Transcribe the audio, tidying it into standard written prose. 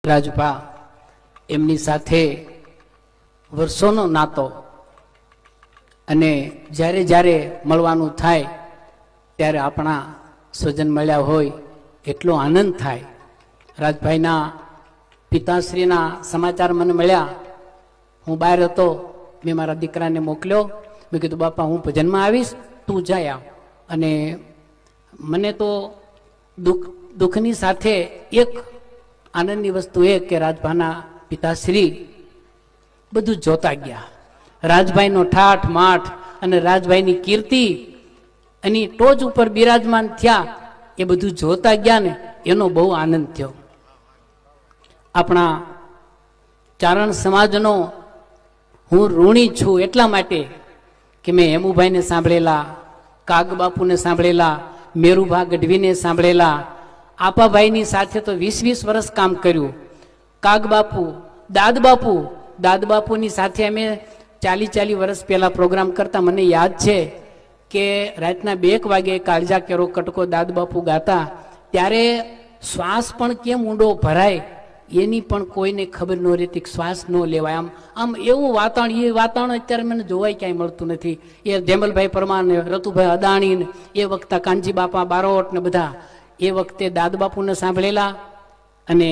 રાજભા એમની સાથે વર્ષોનો નાતો, અને જ્યારે જ્યારે મળવાનું થાય ત્યારે આપણા સ્વજન મળ્યા હોય એટલો આનંદ થાય. રાજભાઈના પિતાશ્રીના સમાચાર મને મળ્યા. હું બહાર હતો, મેં મારા દીકરાને મોકલ્યો. મેં કીધું બાપા હું ભજનમાં આવીશ, તું જાય આવ. અને મને તો દુઃખની સાથે એક આનંદની વસ્તુ એ કે રાજભાના પિતાશ્રી બધું જોતા ગયા. રાજભાઈનો ઠાઠ માઠ અને રાજભાઈની કીર્તિ એની ટોચ ઉપર બિરાજમાન થયા, એ બધું જોતા ગયા ને એનો બહુ આનંદ થયો. આપણા ચારણ સમાજનો હું ઋણી છું એટલા માટે કે મેં હેમુભાઈને સાંભળેલા, કાગબાપુને સાંભળેલા, મેરુભા ગઢવીને સાંભળેલા. આપાભાઈની સાથે તો 20-20 વર્ષ કામ કર્યું. કાગબાપુ, દાદબાપુની સાથે અમે 40 વર્ષ પહેલા પ્રોગ્રામ કરતા. મને યાદ છે કે રાતના 2 વાગે કાળજા કેરો કટકો દાદબાપુ ગાતા, ત્યારે શ્વાસ પણ કેમ ઊંડો ભરાય એની પણ કોઈને ખબર ન રહેતી, શ્વાસ ન લેવાય. આમ એવું વાતાવરણ, એ વાતાવરણ અત્યારે મને જોવાય ક્યાંય મળતું નથી. એ જેમલભાઈ પરમાર ને રતુભાઈ અદાણી ને એ વખતે કાનજી બાપા બારોટ ને બધા એ વખતે દાદબાપુને સાંભળેલા. અને